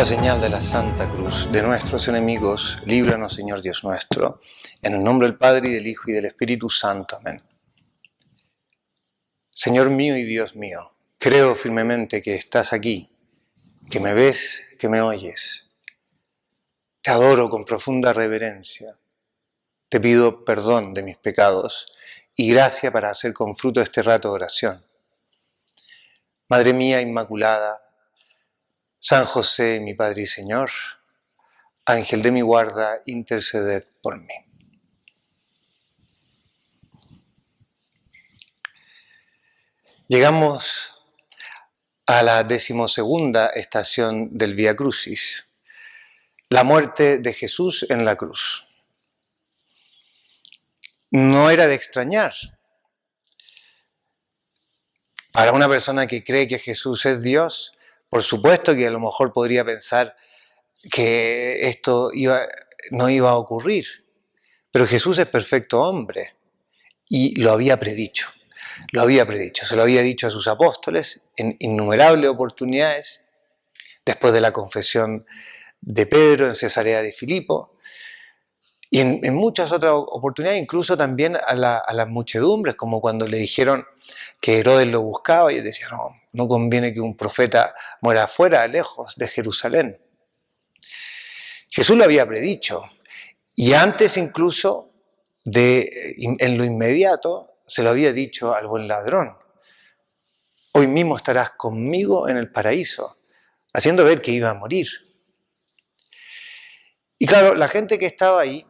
la señal de la Santa Cruz de nuestros enemigos, líbranos, Señor Dios nuestro, en el nombre del Padre, y del Hijo, y del Espíritu Santo. Amén. Señor mío y Dios mío, creo firmemente que estás aquí, que me ves, que me oyes. Te adoro con profunda reverencia. Te pido perdón de mis pecados y gracia para hacer con fruto este rato de oración. Madre mía Inmaculada, San José, mi Padre y Señor, Ángel de mi guarda, interceded por mí. Llegamos a la 12ª estación del Vía Crucis, la muerte de Jesús en la cruz. No era de extrañar. Para una persona que cree que Jesús es Dios, por supuesto que a lo mejor podría pensar que esto no iba a ocurrir. Pero Jesús es perfecto hombre y lo había predicho. Se lo había dicho a sus apóstoles en innumerables oportunidades, después de la confesión de Pedro en Cesarea de Filipo, y en muchas otras oportunidades, incluso también a las muchedumbres, como cuando le dijeron que Herodes lo buscaba, y él decía, no conviene que un profeta muera afuera, lejos de Jerusalén. Jesús lo había predicho, y antes incluso, en lo inmediato, se lo había dicho al buen ladrón: hoy mismo estarás conmigo en el paraíso, haciendo ver que iba a morir. Y claro, la gente que estaba ahí,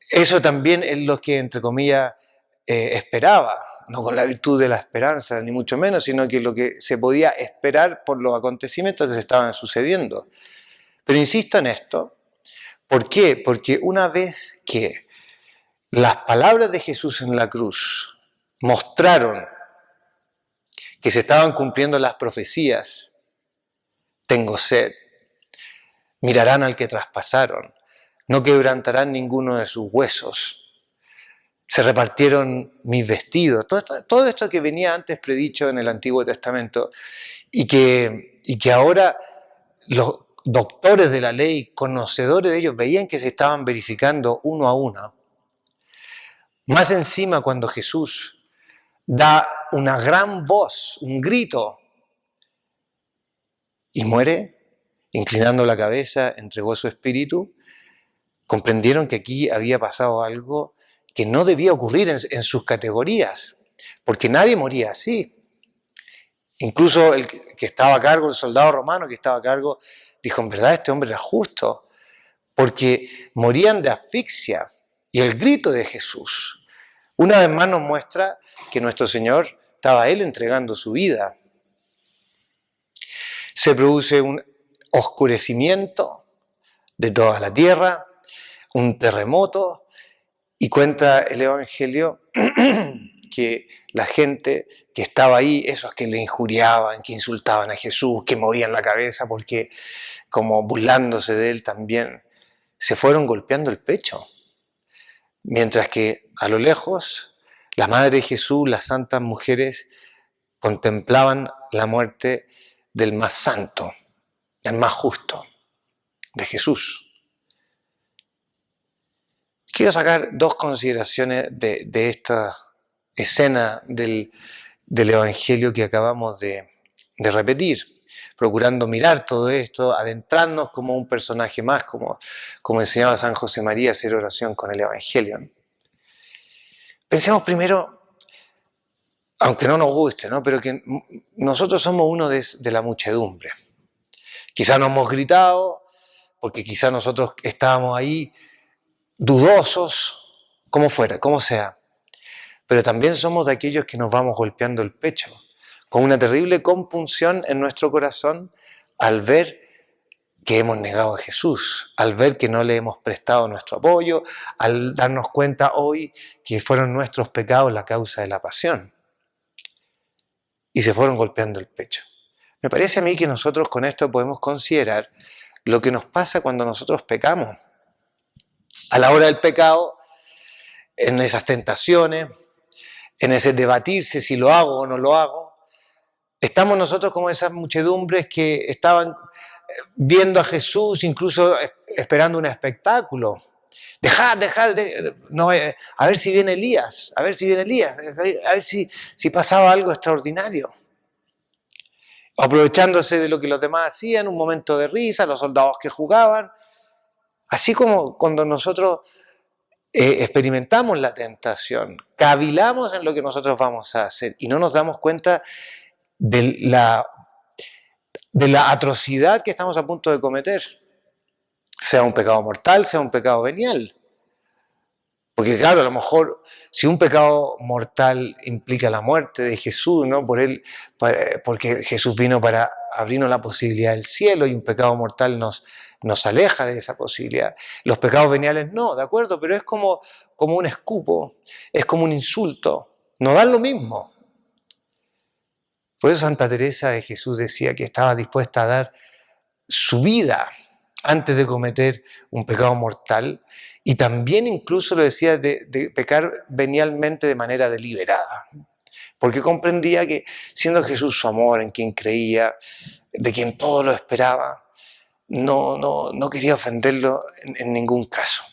eso también es lo que, entre comillas, esperaba, no con la virtud de la esperanza, ni mucho menos, sino que lo que se podía esperar por los acontecimientos que se estaban sucediendo. Pero insisto en esto, ¿por qué? Porque una vez que las palabras de Jesús en la cruz mostraron que se estaban cumpliendo las profecías: tengo sed, mirarán al que traspasaron, no quebrantarán ninguno de sus huesos, se repartieron mis vestidos, todo esto que venía antes predicho en el Antiguo Testamento, y que ahora los doctores de la ley, conocedores de ellos, veían que se estaban verificando uno a uno. Más encima, cuando Jesús da una gran voz, un grito, y muere, inclinando la cabeza, entregó su espíritu, comprendieron que aquí había pasado algo que no debía ocurrir en sus categorías, porque nadie moría así. Incluso el que estaba a cargo, el soldado romano que estaba a cargo, dijo: en verdad este hombre era justo, porque morían de asfixia. Y el grito de Jesús, una vez más, nos muestra que nuestro Señor estaba Él entregando su vida. Se produce un oscurecimiento de toda la tierra, un terremoto, y cuenta el Evangelio que la gente que estaba ahí, esos que le injuriaban, que insultaban a Jesús, que movían la cabeza porque como burlándose de él también, se fueron golpeando el pecho. Mientras que a lo lejos, la Madre de Jesús, las santas mujeres, contemplaban la muerte del más santo, del más justo, de Jesús. Quiero sacar dos consideraciones de esta escena del Evangelio que acabamos de repetir, procurando mirar todo esto, adentrarnos como un personaje más, como enseñaba San José María, hacer oración con el Evangelio. Pensemos primero, aunque no nos guste, ¿no?, pero que nosotros somos uno de la muchedumbre. Quizá no hemos gritado, porque quizá nosotros estábamos ahí dudosos, como fuera, como sea. Pero también somos de aquellos que nos vamos golpeando el pecho, con una terrible compunción en nuestro corazón al ver que hemos negado a Jesús, al ver que no le hemos prestado nuestro apoyo, al darnos cuenta hoy que fueron nuestros pecados la causa de la pasión. Y se fueron golpeando el pecho. Me parece a mí que nosotros con esto podemos considerar lo que nos pasa cuando nosotros pecamos. A la hora del pecado, en esas tentaciones, en ese debatirse si lo hago o no lo hago, estamos nosotros como esas muchedumbres que estaban viendo a Jesús, incluso esperando un espectáculo. Dejad, no, a ver si viene Elías, a ver si pasaba algo extraordinario. Aprovechándose de lo que los demás hacían, un momento de risa, los soldados que jugaban. Así como cuando nosotros experimentamos la tentación, cavilamos en lo que nosotros vamos a hacer y no nos damos cuenta de la atrocidad que estamos a punto de cometer, sea un pecado mortal, sea un pecado venial. Porque claro, a lo mejor si un pecado mortal implica la muerte de Jesús, ¿no? Porque Jesús vino para abrirnos la posibilidad del cielo y un pecado mortal nos aleja de esa posibilidad. Los pecados veniales no, ¿de acuerdo? Pero es como un escupo, es como un insulto, no dan lo mismo. Por eso Santa Teresa de Jesús decía que estaba dispuesta a dar su vida antes de cometer un pecado mortal, y también incluso lo decía de pecar venialmente de manera deliberada, porque comprendía que siendo Jesús su amor, en quien creía, de quien todo lo esperaba, no quería ofenderlo en ningún caso.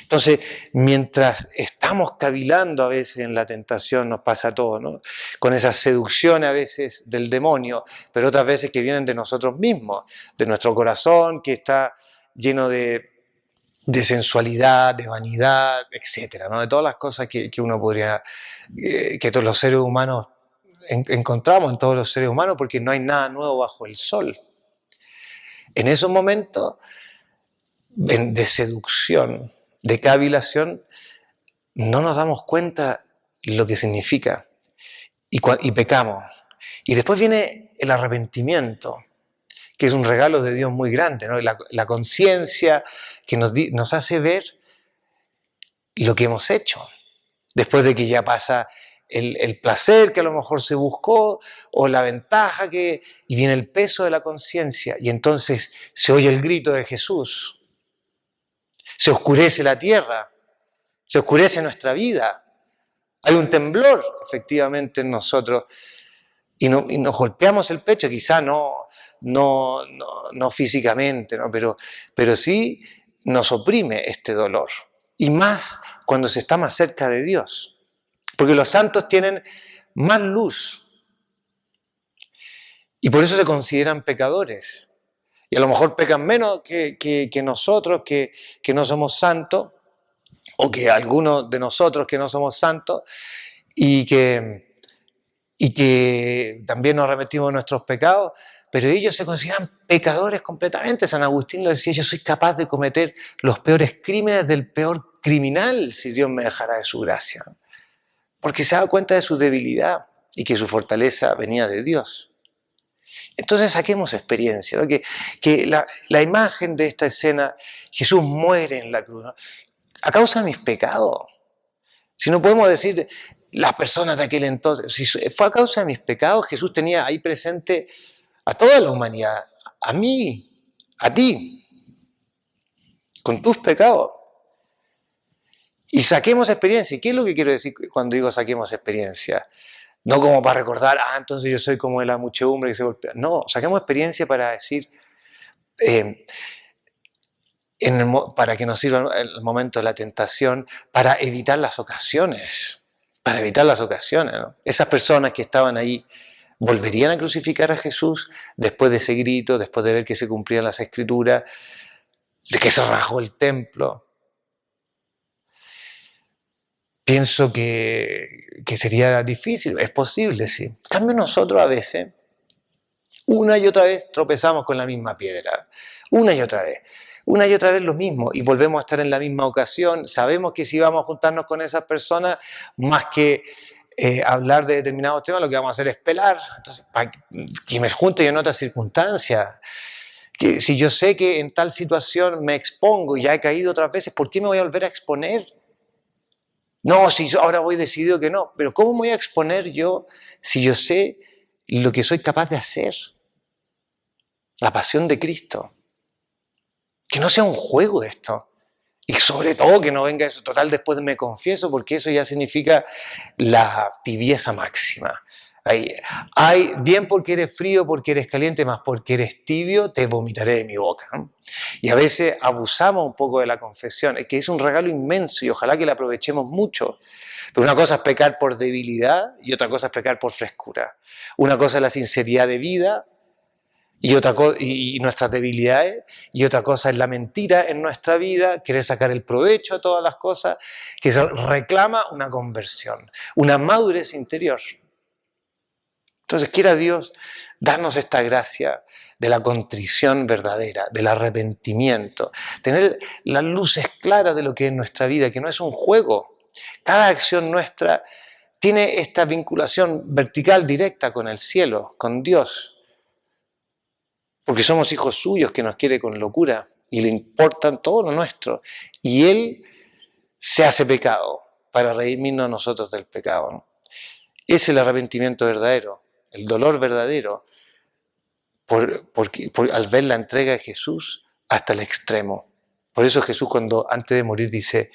Entonces, mientras estamos cavilando a veces en la tentación, nos pasa todo, ¿no? Con esa seducción a veces del demonio, pero otras veces que vienen de nosotros mismos, de nuestro corazón que está lleno de sensualidad, de vanidad, etcétera, ¿no? De todas las cosas que uno podría, que todos los seres humanos encontramos en todos los seres humanos, porque no hay nada nuevo bajo el sol. En esos momentos de seducción, de cavilación, no nos damos cuenta lo que significa y pecamos. Y después viene el arrepentimiento, que es un regalo de Dios muy grande, ¿no? La conciencia que nos hace ver lo que hemos hecho, después de que ya pasa el placer que a lo mejor se buscó, o la ventaja y viene el peso de la conciencia, y entonces se oye el grito de Jesús. Se oscurece la tierra, se oscurece nuestra vida. Hay un temblor, efectivamente, en nosotros, y nos golpeamos el pecho, quizá no físicamente, ¿no? Pero sí nos oprime este dolor. Y más cuando se está más cerca de Dios. Porque los santos tienen más luz. Y por eso se consideran pecadores. Y a lo mejor pecan menos que nosotros, que no somos santos, o que algunos de nosotros que no somos santos, y que también nos arrepentimos de nuestros pecados, pero ellos se consideran pecadores completamente. San Agustín lo decía: yo soy capaz de cometer los peores crímenes del peor criminal, si Dios me dejara de su gracia. Porque se da cuenta de su debilidad y que su fortaleza venía de Dios. Entonces saquemos experiencia, ¿no? Que la imagen de esta escena, Jesús muere en la cruz, ¿no? A causa de mis pecados. Si no podemos decir las personas de aquel entonces, si fue a causa de mis pecados, Jesús tenía ahí presente a toda la humanidad, a mí, a ti, con tus pecados. Y saquemos experiencia. ¿Y qué es lo que quiero decir cuando digo saquemos experiencia? No como para recordar, entonces yo soy como de la muchedumbre que se golpea. No, saquemos experiencia para decir, para que nos sirva el momento de la tentación, para evitar las ocasiones. ¿No? Esas personas que estaban ahí, ¿volverían a crucificar a Jesús después de ese grito, después de ver que se cumplían las escrituras, de que se rajó el templo? Pienso que sería difícil, es posible, sí. En cambio, nosotros a veces, una y otra vez, tropezamos con la misma piedra. Una y otra vez lo mismo, y volvemos a estar en la misma ocasión. Sabemos que si vamos a juntarnos con esas personas, más que hablar de determinados temas, lo que vamos a hacer es pelar. Entonces, para que me junte yo en otras circunstancias. Que si yo sé que en tal situación me expongo y ya he caído otras veces, ¿por qué me voy a volver a exponer? No, si ahora voy decidido que no. Pero ¿cómo me voy a exponer yo si yo sé lo que soy capaz de hacer? La pasión de Cristo. Que no sea un juego esto. Y sobre todo que no venga eso, total, después me confieso, porque eso ya significa la tibieza máxima. Hay bien porque eres frío, porque eres caliente, más porque eres tibio, te vomitaré de mi boca. Y a veces abusamos un poco de la confesión, es que es un regalo inmenso y ojalá que la aprovechemos mucho. Pero una cosa es pecar por debilidad y otra cosa es pecar por frescura. Una cosa es la sinceridad de vida y nuestras debilidades, y otra cosa es la mentira en nuestra vida, querer sacar el provecho a todas las cosas, que reclama una conversión, una madurez interior. Entonces, quiera Dios darnos esta gracia de la contrición verdadera, del arrepentimiento, tener las luces claras de lo que es nuestra vida, que no es un juego. Cada acción nuestra tiene esta vinculación vertical directa con el cielo, con Dios, porque somos hijos suyos que nos quiere con locura y le importan todo lo nuestro. Y Él se hace pecado para redimirnos a nosotros del pecado, ¿no? Es el arrepentimiento verdadero, el dolor verdadero, al ver la entrega de Jesús hasta el extremo. Por eso Jesús antes de morir dice,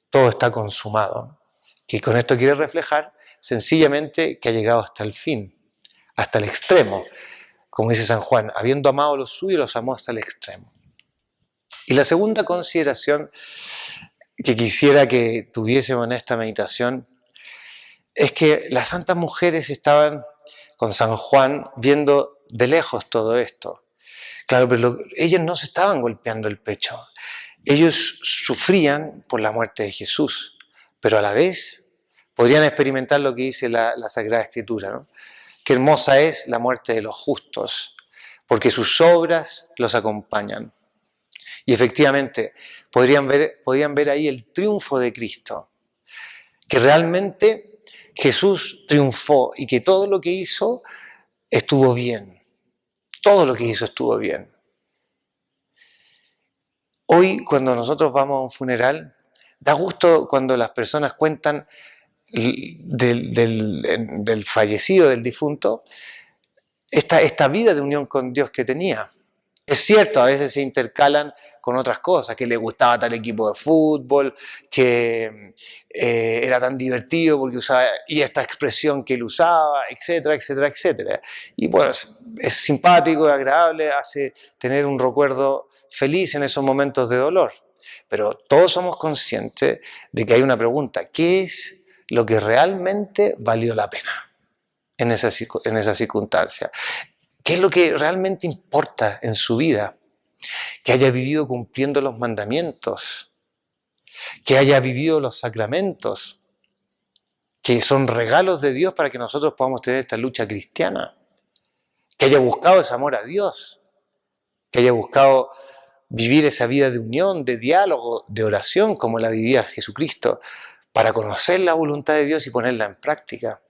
todo está consumado. Que con esto quiere reflejar sencillamente que ha llegado hasta el fin, hasta el extremo. Como dice San Juan, habiendo amado a los suyos, los amó hasta el extremo. Y la segunda consideración que quisiera que tuviésemos en esta meditación es que las santas mujeres estaban con San Juan viendo de lejos todo esto. Claro, pero ellas no se estaban golpeando el pecho. Ellos sufrían por la muerte de Jesús, pero a la vez podrían experimentar lo que dice la Sagrada Escritura, ¿no? Qué hermosa es la muerte de los justos, porque sus obras los acompañan. Y efectivamente, podían ver ahí el triunfo de Cristo, que realmente Jesús triunfó y que todo lo que hizo estuvo bien. Todo lo que hizo estuvo bien. Hoy, cuando nosotros vamos a un funeral, da gusto cuando las personas cuentan del fallecido, del difunto, esta vida de unión con Dios que tenía. Es cierto, a veces se intercalan con otras cosas, que le gustaba tal equipo de fútbol, que era tan divertido porque usaba, y esta expresión que él usaba, etcétera, etcétera, etcétera. Y bueno, es simpático, es agradable, hace tener un recuerdo feliz en esos momentos de dolor. Pero todos somos conscientes de que hay una pregunta, ¿qué es lo que realmente valió la pena en esa circunstancia? ¿Qué es lo que realmente importa en su vida? Que haya vivido cumpliendo los mandamientos, que haya vivido los sacramentos, que son regalos de Dios para que nosotros podamos tener esta lucha cristiana, que haya buscado ese amor a Dios, que haya buscado vivir esa vida de unión, de diálogo, de oración como la vivía Jesucristo, para conocer la voluntad de Dios y ponerla en práctica.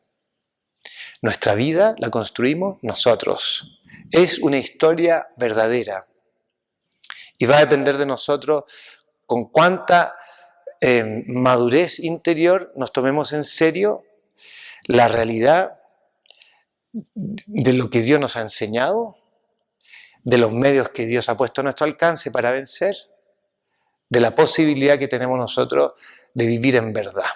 Nuestra vida la construimos nosotros. Es una historia verdadera. Y va a depender de nosotros con cuánta madurez interior nos tomemos en serio la realidad de lo que Dios nos ha enseñado, de los medios que Dios ha puesto a nuestro alcance para vencer, de la posibilidad que tenemos nosotros de vivir en verdad.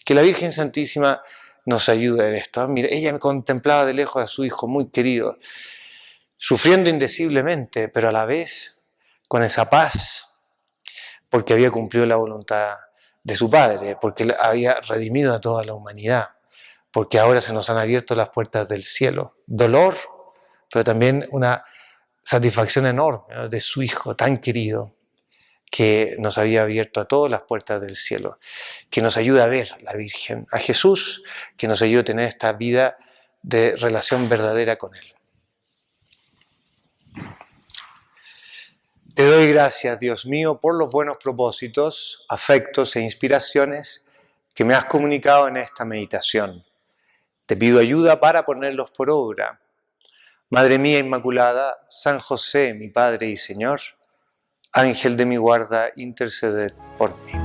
Que la Virgen Santísima nos ayude en esto. Mire, ella contemplaba de lejos a su hijo muy querido, sufriendo indeciblemente, pero a la vez con esa paz, porque había cumplido la voluntad de su Padre, porque había redimido a toda la humanidad, porque ahora se nos han abierto las puertas del cielo. Dolor, pero también una satisfacción enorme, ¿no?, de su hijo tan querido, que nos había abierto a todas las puertas del cielo, que nos ayuda a ver a la Virgen, a Jesús, que nos ayuda a tener esta vida de relación verdadera con Él. Te doy gracias, Dios mío, por los buenos propósitos, afectos e inspiraciones que me has comunicado en esta meditación. Te pido ayuda para ponerlos por obra. Madre mía Inmaculada, San José, mi Padre y Señor, Ángel de mi guarda, interceded por mí.